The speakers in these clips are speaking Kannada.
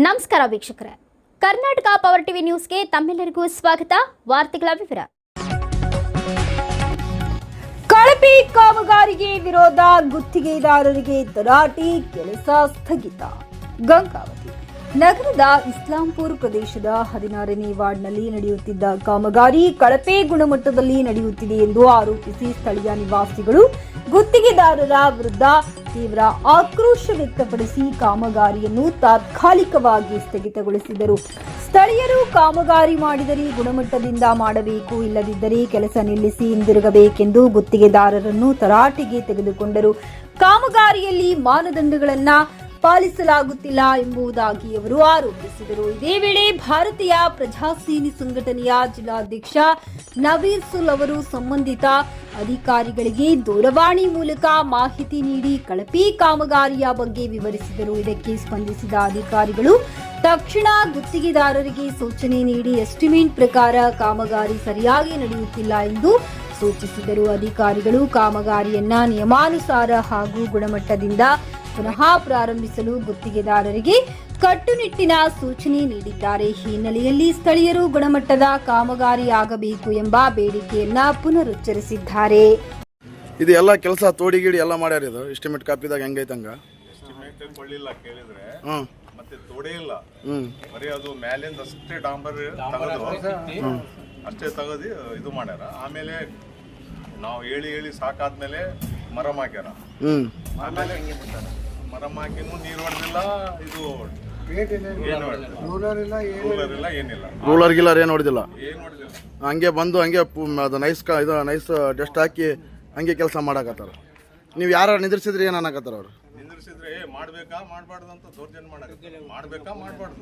ನಮಸ್ಕಾರ ವೀಕ್ಷಕರೇ, ಕರ್ನಾಟಕ ಪವರ್ ಟಿವಿ ನ್ಯೂಸ್ಗೆ ತಮ್ಮೆಲ್ಲರಿಗೂ ಸ್ವಾಗತ. ವಾರ್ತೆಗಳ ವಿವರ. ಕಳಪೆ ಕಾಮಗಾರಿಗೆ ವಿರೋಧ, ಗುತ್ತಿಗೆದಾರರಿಗೆ ತರಾಟೆ, ಕೆಲಸ ಸ್ಥಗಿತ. ಗಂಗಾವತಿ ನಗರದ ಇಸ್ಲಾಂಪುರ್ ಪ್ರದೇಶದ 16ನೇ ವಾರ್ಡ್ನಲ್ಲಿ ನಡೆಯುತ್ತಿದ್ದ ಕಾಮಗಾರಿ ಕಳಪೆ ಗುಣಮಟ್ಟದಲ್ಲಿ ನಡೆಯುತ್ತಿದೆ ಎಂದು ಆರೋಪಿಸಿ ಸ್ಥಳೀಯ ನಿವಾಸಿಗಳು ಗುತ್ತಿಗೆದಾರರ ವಿರುದ್ಧ ತೀವ್ರ ಆಕ್ರೋಶ ವ್ಯಕ್ತಪಡಿಸಿ ಕಾಮಗಾರಿಯನ್ನು ತಾತ್ಕಾಲಿಕವಾಗಿ ಸ್ಥಗಿತಗೊಳಿಸಿದರು. ಸ್ಥಳೀಯರು ಕಾಮಗಾರಿ ಮಾಡಿದರೆ ಗುಣಮಟ್ಟದಿಂದ ಮಾಡಬೇಕು, ಇಲ್ಲದಿದ್ದರೆ ಕೆಲಸ ನಿಲ್ಲಿಸಿ ಹಿಂದಿರುಗಬೇಕೆಂದು ಗುತ್ತಿಗೆದಾರರನ್ನು ತರಾಟೆಗೆ ತೆಗೆದುಕೊಂಡರು. ಕಾಮಗಾರಿಯಲ್ಲಿ ಮಾನದಂಡಗಳನ್ನು ಪಾಲಿಸಲಾಗುತ್ತಿಲ್ಲ ಎಂಬುದಾಗಿ ಅವರು ಆರೋಪಿಸಿದರು. ಇದೇ ವೇಳೆ ಭಾರತೀಯ ಪ್ರಜಾಸೇನೆ ಸಂಘಟನೆಯ ಜಿಲ್ಲಾಧ್ಯಕ್ಷ ನವೀರ್ ಸುಲ್ ಅವರು ಸಂಬಂಧಿತ ಅಧಿಕಾರಿಗಳಿಗೆ ದೂರವಾಣಿ ಮೂಲಕ ಮಾಹಿತಿ ನೀಡಿ ಕಳಪೆ ಕಾಮಗಾರಿಯ ಬಗ್ಗೆ ವಿವರಿಸಿದರು. ಇದಕ್ಕೆ ಸ್ಪಂದಿಸಿದ ಅಧಿಕಾರಿಗಳು ತಕ್ಷಣ ಗುತ್ತಿಗೆದಾರರಿಗೆ ಸೂಚನೆ ನೀಡಿ ಎಸ್ಟಿಮೇಟ್ ಪ್ರಕಾರ ಕಾಮಗಾರಿ ಸರಿಯಾಗಿ ನಡೆಯುತ್ತಿಲ್ಲ ಎಂದು ಸೂಚಿಸಿದರು. ಅಧಿಕಾರಿಗಳು ಕಾಮಗಾರಿಯನ್ನ ನಿಯಮಾನುಸಾರ ಹಾಗೂ ಗುಣಮಟ್ಟದಿಂದ ಪುನಃ ಪ್ರಾರಂಭಿಸಲು ಗುತ್ತಿಗೆದಾರರಿಗೆ ಕಟ್ಟುನಿಟ್ಟಿನ ಸೂಚನೆ ನೀಡಿದ್ದಾರೆ. ಈ ಹಿನ್ನೆಲೆಯಲ್ಲಿ ಸ್ಥಳೀಯರು ಗುಣಮಟ್ಟದ ಕಾಮಗಾರಿ ಆಗಬೇಕು ಎಂಬ ಬೇಡಿಕೆಯನ್ನ ಪುನರುಚ್ಚರಿಸಿದ್ದಾರೆ. ಇದು ಎಲ್ಲ ಕೆಲಸ ತೋಡಿಗಿಡಿ ಎಲ್ಲ ಮಾಡ್ಯಾರ. ಇದು ಎಸ್ಟಿಮೇಟ್ ಕಾಪಿದಾಗ ಹೆಂಗೈತಂಗ ಎಸ್ಟಿಮೇಟ್ ಕೊಳ್ಳಿಲ್ಲ ಕೇಳಿದ್ರೆ ಮತ್ತೆ ತೋಡೇ ಇಲ್ಲ, ಬರೀ ಅದು ಮ್ಯಾಲಿಂದ ಅಷ್ಟೇ ಡಾಂಬರ್ ಅಷ್ಟೇ ತೆಗೆದು ಇದು ಮಾಡ್ಯಾರ. ಆಮೇಲೆ ನಾವು ಹೇಳಿ ಸಾಕಾದ್ಮೇಲೆ ಮರಂ ಹಾಕ್ಯಾರ. ಆಮೇಲೆ ಮರಂ ಹಾಕಿನೂ ನೀರು ಹೊಡೆದಿಲ್ಲ, ಇದು ರೂಲರ್ ಗಿಲ್ಲರ್ ಏನು ಹೊಡೆದಿಲ್ಲ. ಹಂಗೆ ಬಂದು ಹಂಗೆ ಅದು ನೈಸ್ ಡಸ್ಟ್ ಹಾಕಿ ಹಂಗೆ ಕೆಲಸ ಮಾಡಕತ್ತಾರ. ನೀವು ಯಾರು ನಿಂದ್ರಿಸಿದ್ರಿ ಏನು ಅನ್ನಕತ್ತಾರ ಅವ್ರು? ನಿಂದ್ರಿಸಿದ್ರೆ ಮಾಡ್ಬೇಕಾ ಮಾಡ್ಬಾರ್ದು ಅಂತ ದೌರ್ಜನ್ಯ ಮಾಡಕತ್ತಾರ. ಮಾಡ್ಬೇಕಾ ಮಾಡ್ಬಾರ್ದು,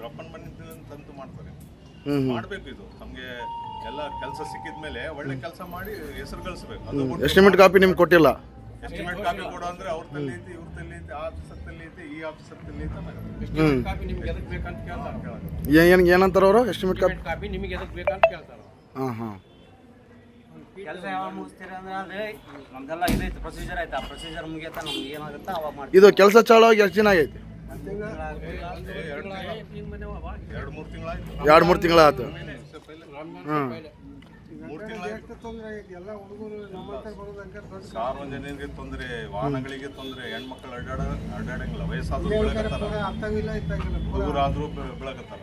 ರೊಕ್ಕನ್ ಬಂದಿದ್ದು ತಂತು ಮಾಡ್ತಾರೆ. ಮಾಡ್ಬೇಕು, ಇದು ನಮ್ಗೆ ಎಲ್ಲ ಕೆಲಸ ಸಿಕ್ಕಿದ್ಮೇಲೆ ಒಳ್ಳೆ ಕೆಲಸ ಮಾಡಿ ಹೆಸರು ಗಳಿಸ್ಬೇಕು. ಎಸ್ಟಿಮೇಟ್ ಕಾಪಿ ನಿಮ್ಗೆ ಕೊಟ್ಟಿಲ್ಲ? ಎಸ್ಟಿಮೇಟ್ ಕಾಪಿ ಕೊಡು ಅಂದ್ರೆ ಅವ್ರ ತಲ್ಲಿ ಐತಿ, ಇವ್ರ ತಲ್ಲಿ ಐತಿ, ಆ ಆಫೀಸರ್ ತಲ್ಲಿ ಐತಿ, ಈ ಆಫೀಸರ್ ತಲ್ಲಿ ಐತಿ. ಏನಂತಾರ ಅವರು? ಎಸ್ಟಿಮೇಟ್ ಕಾಪಿ ನಿಮಗೆ ಎದಕ್ಕೆ ಬೇಕಂತ ಕೇಳ್ತಾರ. ಕೆಲಸ ಯಾವಾಗ ಮುಗಿಸ್ತೀರಾ ಅಂದ್ರೆ ನಮ್ದೆಲ್ಲ ಇದೈತೆ ಪ್ರೊಸೀಜರ್ ಐತೆ. ಆ ಪ್ರೊಸೀಜರ್ ಮುಗಿಯತ್ತ ನಮ್ಗೆ ಏನಾಗುತ್ತೆ ಅವಾಗ ಮಾಡ್ತೀವಿ. ಇದು ಕೆಲಸ ಚಾಲು ಆಗಿ ಎಷ್ಟು ದಿನ ಆಗೈತಿ? 2-3 ತಿಂಗಳಾಯ್ತು. ಸಾರ್ವಜನಿಕರಿಗೆ ತೊಂದರೆ, ವಾಹನಗಳಿಗೆ ತೊಂದರೆ, ಹೆಣ್ಮಕ್ಳು ಅಡ್ಡಾಡಂಗಿಲ್ಲ, ವಯಸ್ಸಾದ್ರು ಹುಡುಗರಾದ್ರೂ ಬೆಳಕತ್ತಾರ.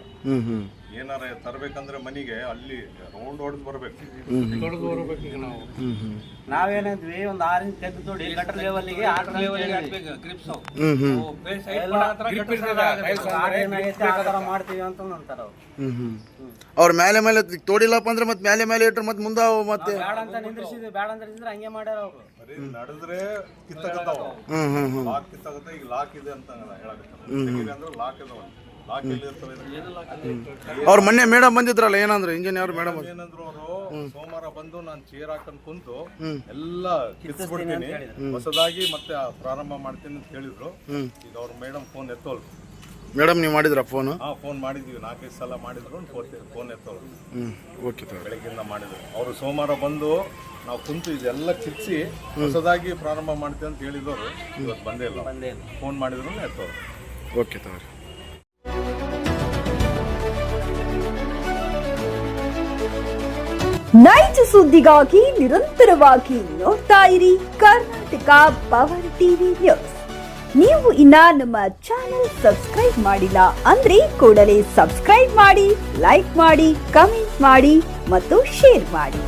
ಏನಾರ ತರಬೇಕಂದ್ರೆ ಮನೆಗೆ ಅಲ್ಲಿ ರೌಂಡ್ ಹೊಡೆದು ಬರ್ಬೇಕು. ನಾವೇನಿದ್ವಿ ಒಂದು 6 ಇಂಚ್ ತೆಗೆದು ತೋಡಿ ಗಟರ್ ಲೆವೆಲ್ಗೆ 8 ಲೆವೆಲ್ಗೆ ಹಾಕ್ಬೇಕು ಗ್ರಿಪ್ಸ್. ಮಾಡ್ತೀವಿ ಅಂತ ಅಂತಾರ ಅವ್ರ ಮೇಲೆ ತೋಡಿಲ್ಲಪ್ಪ ಅಂದ್ರೆ ಮತ್ತೆ ಮೇಲೆ ಇಟ್ರೆ ಮತ್ತೆ ಮುಂದೆ ಮತ್ತೆ ಬೇಡ ಅಂತ ನಿಂದ್ರಿಸಿದ್ವಿ. ಬೇಡ ಅಂತ ಹಂಗೆ ಮಾಡ್ಯಾರ ಅವ್ರು. ನಡೆದ್ರೆ ಕಿತ್ತಾಗತ್ತಾವ, ಲಾಕ್ ಕಿತ್ತಾಗತ್ತ. ಈಗ ಲಾಕ್ ಇದೆ ಅಂತ ಹೇಳಕತ್ತಾರ. ಲಾಕ್ ಇದಾವ. ಅವ್ರ ಮೊನ್ನೆ ಮೇಡಮ್ ಬಂದಿದ್ರಲ್ಲ, ಏನಂದ್ರು ಇಂಜಿನಿಯರ್ ಮೇಡಮ್? ಏನಂದ್ರು ಅವರು, ಸೋಮವಾರ ಬಂದು ನಾನು ಚೇರ್ ಹಾಕೊಂಡ್ ಕುಂತು ಎಲ್ಲ ಕಿತ್ತಿಸ್ಬಿಡ್ತೀನಿ, ಹೊಸದಾಗಿ ಮತ್ತೆ ಪ್ರಾರಂಭ ಮಾಡ್ತೀನಿ ಅಂತ ಹೇಳಿದ್ರು. ಈಗ ಅವ್ರ ಮೇಡಮ್ ಫೋನ್ ಎತ್ತೋಲ್ರು. ಮೇಡಮ್ ನೀವು ಮಾಡಿದ್ರ ಫೋನ್? ಫೋನ್ ಮಾಡಿದ್ವಿ, 4-5 ಸಲ ಮಾಡಿದ್ರು, ಫೋನ್ ಎತ್ತೋಲ್ರು. ಓಕೆ, ಬೆಳಗ್ಗಿಂದ ಮಾಡಿದ್ರು. ಅವರು ಸೋಮವಾರ ಬಂದು ನಾವು ಕುಂತು ಇದೆಲ್ಲ ಕಿತ್ಸಿ ಹೊಸದಾಗಿ ಪ್ರಾರಂಭ ಮಾಡ್ತೀವಿ ಅಂತ ಹೇಳಿದವರು ಇವತ್ತು ಬಂದೇ ಇಲ್ಲ. ಫೋನ್ ಮಾಡಿದ್ರು ಎತ್ತೋರು. ಓಕೆ ತಗೋರಿ. ನೈಜ ಸುದ್ದಿಗಾಗಿ ನಿರಂತರವಾಗಿ ನೋಡ್ತಾ ಇರಿ ಕರ್ನಾಟಕ ಪವರ್ ಟಿವಿ ನ್ಯೂಸ್. ನೀವು ಇನ್ನ ನಮ್ಮ ಚಾನೆಲ್ ಸಬ್ಸ್ಕ್ರೈಬ್ ಮಾಡಿಲ್ಲ ಅಂದ್ರೆ ಕೂಡಲೇ ಸಬ್ಸ್ಕ್ರೈಬ್ ಮಾಡಿ, ಲೈಕ್ ಮಾಡಿ, ಕಮೆಂಟ್ ಮಾಡಿ ಮತ್ತು ಶೇರ್ ಮಾಡಿ.